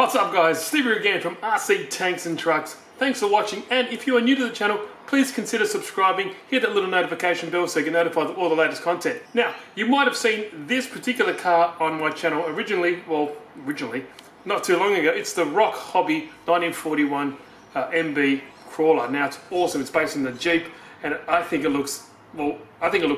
What's up guys, Steve here again from RC Tanks and Trucks. Thanks for watching, and if you are new to the channel, please consider subscribing, hit that little notification bell so you get notified of all the latest content. Now, you might have seen this particular car on my channel originally, not too long ago. It's the RocHobby 1941 MB crawler. Now it's awesome, it's based on the Jeep, and I think it looks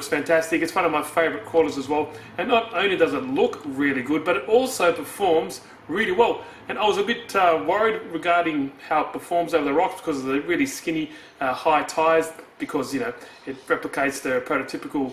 fantastic. It's one of my favorite crawlers as well, and not only does it look really good, but it also performs really well. And I was a bit worried regarding how it performs over the rocks because of the really skinny high tyres, because it replicates the prototypical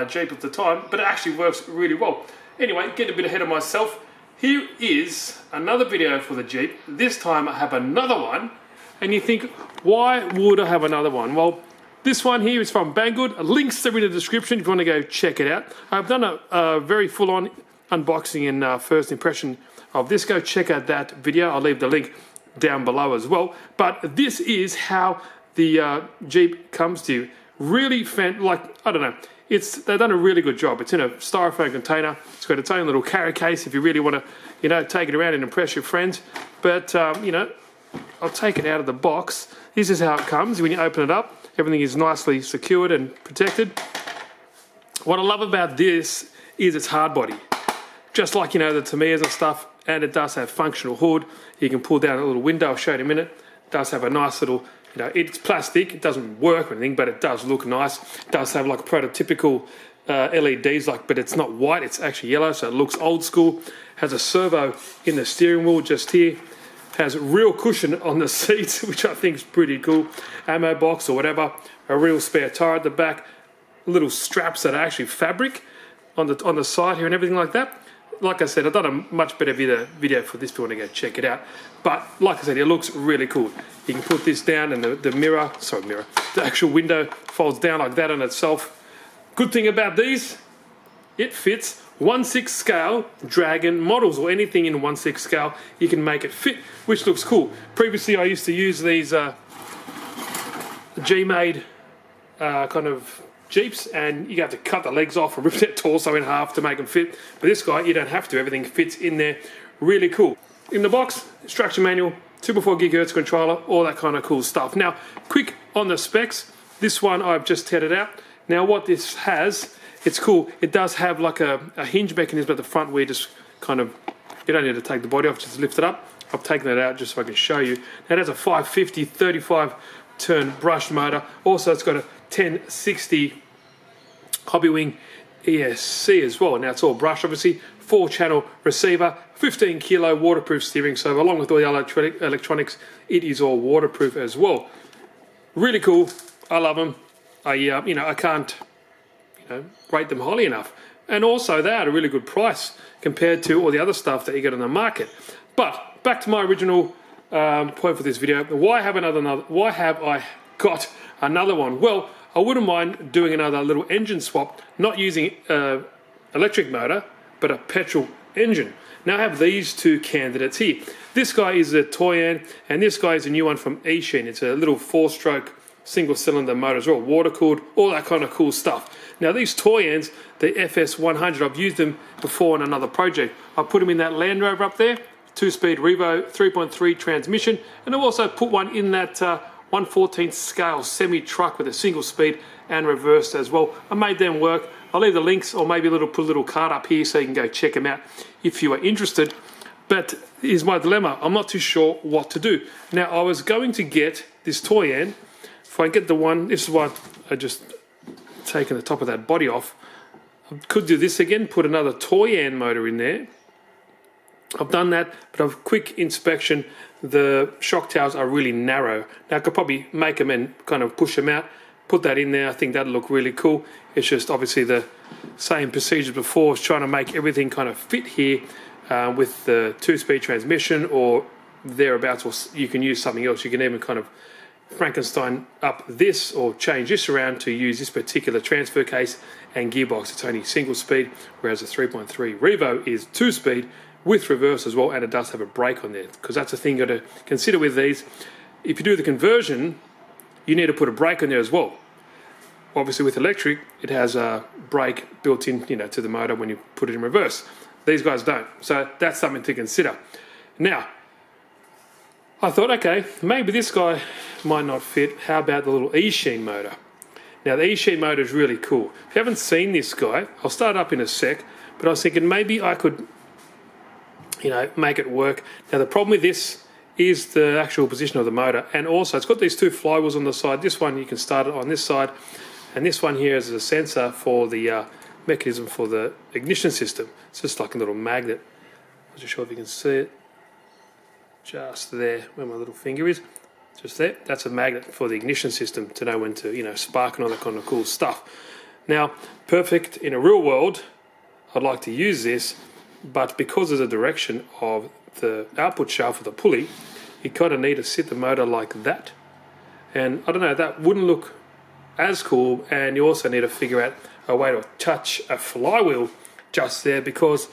Jeep of the time, but it actually works really well. Anyway, getting a bit ahead of myself, here is another video for the Jeep. This time I have another one, and you think, why would I have another one? Well, this one here is from Banggood. Links are in the description if you want to go check it out. I've done a very full-on unboxing and first impression of this. Go check out that video. I'll leave the link down below as well. But this is how the Jeep comes to you. Really they've done a really good job. It's in a styrofoam container. It's got its own little carry case if you really want to, take it around and impress your friends. But I'll take it out of the box. This is how it comes. When you open it up, everything is nicely secured and protected. What I love about this is its hard body. Just like, the Tamiya's and stuff, and it does have functional hood. You can pull down a little window, I'll show you in a minute. It does have a nice little, it's plastic, it doesn't work or anything, but it does look nice. It does have like prototypical LEDs, but it's not white, it's actually yellow, so it looks old school. Has a servo in the steering wheel just here. Has real cushion on the seats, which I think is pretty cool. Ammo box or whatever. A real spare tire at the back. Little straps that are actually fabric on the side here and everything like that. Like I said, I've done a much better video for this if you want to go check it out. But like I said, it looks really cool. You can put this down and the actual window folds down like that on itself. Good thing about these, it fits 1/6 scale Dragon models, or anything in 1/6 scale, you can make it fit, which looks cool. Previously, I used to use these G-made kind of Jeeps, and you have to cut the legs off and rip their torso in half to make them fit. But this guy, you don't have to. Everything fits in there. Really cool. In the box, instruction manual, 2x4 gigahertz controller, all that kind of cool stuff. Now, quick on the specs. This one I've just tested out. Now, what this has, it's cool. It does have like a hinge mechanism at the front where you just kind of, you don't need to take the body off, just lift it up. I've taken that out just so I can show you. Now, it has a 550 35 turn brushed motor. Also, it's got a 1060 Hobbywing ESC as well. Now, it's all brushed, obviously. 4-channel receiver, 15 kilo waterproof steering. So, along with all the electronics, it is all waterproof as well. Really cool. I love them. I can't rate them highly enough. And also, they're at a really good price compared to all the other stuff that you get on the market. But back to my original point for this video. Why have I got another one? Well, I wouldn't mind doing another little engine swap, not using electric motor, but a petrol engine. Now I have these two candidates here. This guy is a Toyan, and this guy is a new one from Ishin. It's a little 4-stroke single-cylinder motor as well, water-cooled, all that kind of cool stuff. Now these Toyans, the FS100, I've used them before on another project. I put them in that Land Rover up there, 2-speed Revo 3.3 transmission, and I've also put one in that 1/14 scale semi-truck with a single speed and reversed as well. I made them work. I'll leave the links, or maybe put a little card up here so you can go check them out if you are interested. But here's my dilemma. I'm not too sure what to do. Now, I was going to get this Toyan. If I get the one, this is why I just taken the top of that body off. I could do this again, put another Toyan motor in there. I've done that, but on quick inspection, the shock towers are really narrow. Now I could probably make them and kind of push them out, put that in there. I think that'll look really cool. It's just obviously the same procedure before, is trying to make everything kind of fit here with the 2-speed transmission or thereabouts, or you can use something else. You can even kind of Frankenstein up this or change this around to use this particular transfer case and gearbox. It's only single speed, whereas the 3.3 Revo is 2-speed with reverse as well, and it does have a brake on there, because that's the thing you got to consider with these. If you do the conversion, you need to put a brake on there as well. Obviously with electric, it has a brake built in, to the motor when you put it in reverse. These guys don't, so that's something to consider. Now, I thought, okay, maybe this guy might not fit. How about the little E-sheen motor? Now, the E-sheen motor is really cool. If you haven't seen this guy, I'll start up in a sec, but I was thinking maybe I could, make it work. Now, the problem with this is the actual position of the motor, and also it's got these two flywheels on the side. This one, you can start it on this side, and this one here is a sensor for the mechanism for the ignition system. It's just like a little magnet. I'm not sure if you can see it. Just there, where my little finger is. Just there. That's a magnet for the ignition system to know when to, spark and all that kind of cool stuff. Now, perfect in a real world, I'd like to use this, but because of the direction of the output shaft of the pulley, you kind of need to sit the motor like that. And I don't know, that wouldn't look as cool, and you also need to figure out a way to touch a flywheel just there, because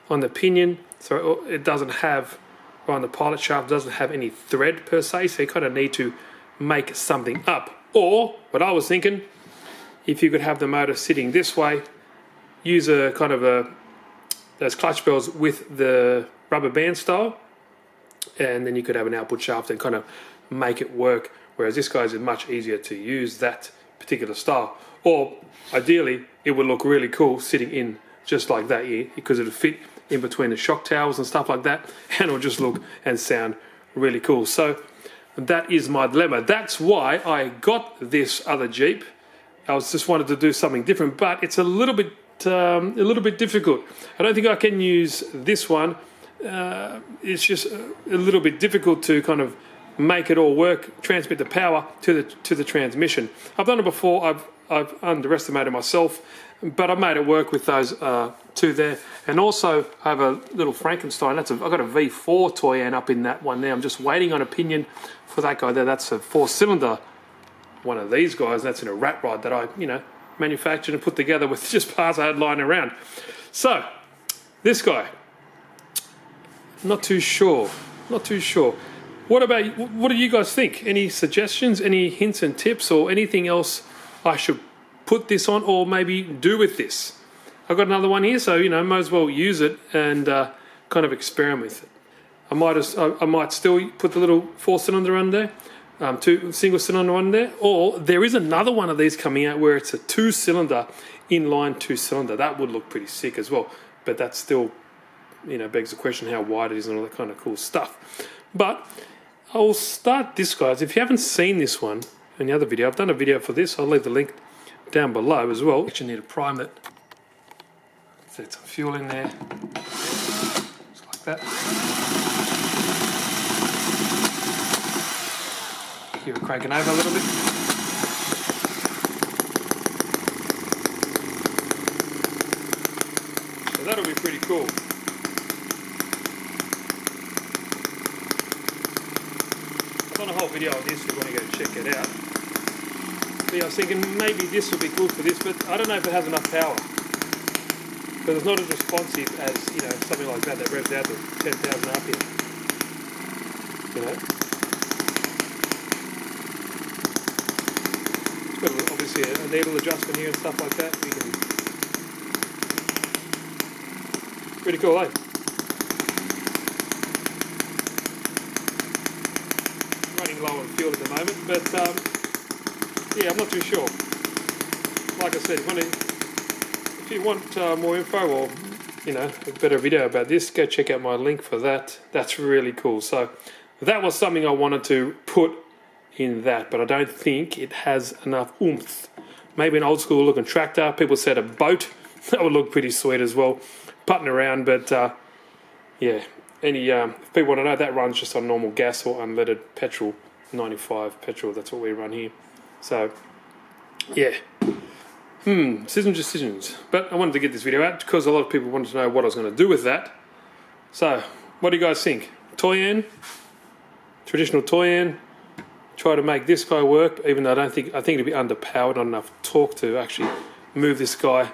on the pinion, so it doesn't have, or on the pilot shaft, doesn't have any thread per se, so you kind of need to make something up. Or, what I was thinking, if you could have the motor sitting this way, use a kind of those clutch bells with the rubber band style, and then you could have an output shaft and kind of make it work, whereas this guy's much easier to use that particular style. Or ideally it would look really cool sitting in just like that here, because it would fit in between the shock towers and stuff like that, and it'll just look and sound really cool. So that is my dilemma. That's why I got this other Jeep. I was just wanted to do something different, but it's a little bit difficult. I don't think I can use this one. It's just a little bit difficult to kind of make it all work, transmit the power to the transmission. I've done it before. I've underestimated myself, but I've made it work with those two there. And also I have a little Frankenstein. I've got a V4 Toyan up in that one there. I'm just waiting on a pinion for that guy there. That's a 4-cylinder one of these guys. That's in a rat rod that I manufactured and put together with just parts I had lying around. So this guy, not too sure. What do you guys think? Any suggestions, any hints and tips, or anything else I should put this on or maybe do with this? I've got another one here, so might as well use it and kind of experiment with it. I might still put the little 4-cylinder on there, two single-cylinder on there, or there is another one of these coming out where it's a 2-cylinder, inline 2-cylinder. That would look pretty sick as well, but that's still, begs the question how wide it is and all that kind of cool stuff. But I'll start this, guys. If you haven't seen this one in the other video, I've done a video for this. I'll leave the link down below as well. Actually need to prime it. Set some fuel in there. Just like that. Keep it cranking over a little bit. So that'll be pretty cool. I've done a whole video of this if you want to go check it out. But yeah, I was thinking maybe this would be cool for this, but I don't know if it has enough power. Because it's not as responsive as, something like that revs out to 10,000 RPM. It's got obviously a needle adjustment here and stuff like that. You can... Pretty cool, eh? Running low on fuel at the moment, but yeah, I'm not too sure. Like I said, if you want more info or a better video about this, go check out my link for that. That's really cool. So that was something I wanted to put in that, but I don't think it has enough oomph. Maybe an old school looking tractor. People said a boat. That would look pretty sweet as well, putting around. But yeah, if people want to know, that runs just on normal gas or unleaded petrol, 95 petrol. That's what we run here. So yeah, decisions. But I wanted to get this video out because a lot of people wanted to know what I was going to do with that. So what do you guys think? Toyan, traditional Toyan. Try to make this guy work, even though I think it'd be underpowered, not enough torque to actually move this guy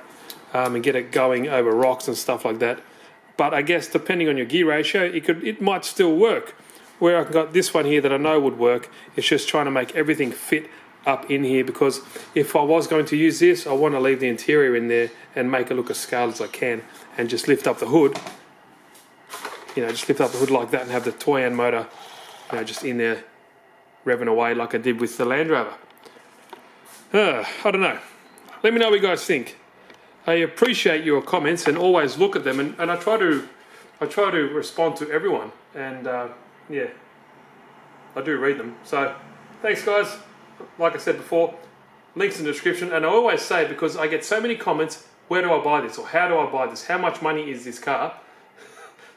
and get it going over rocks and stuff like that. But I guess depending on your gear ratio, it might still work. Where I've got this one here that I know would work, it's just trying to make everything fit up in here, because if I was going to use this, I want to leave the interior in there and make it look as scaled as I can, and just lift up the hood. Just lift up the hood like that and have the Toyan motor you know, just in there revving away like I did with the Land Rover. I don't know. Let me know what you guys think. I appreciate your comments and always look at them, and I try to respond to everyone, and yeah, I do read them. So thanks guys. Like I said before, links in the description, and I always say, because I get so many comments, where do I buy this, or how do I buy this, how much money is this car,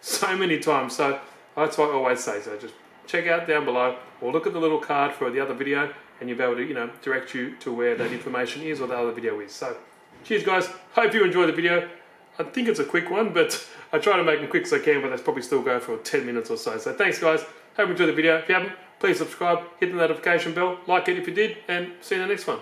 so many times. So that's what I always say. So just check out down below, or look at the little card for the other video, and you'll be able to, you know, direct you to where that information is or the other video is. So cheers guys, hope you enjoyed the video. I think it's a quick one, but I try to make them quick as I can, but that's probably still go for 10 minutes or so. So thanks guys, hope you enjoyed the video. If you haven't, please subscribe, hit the notification bell, like it if you did, and see you in the next one.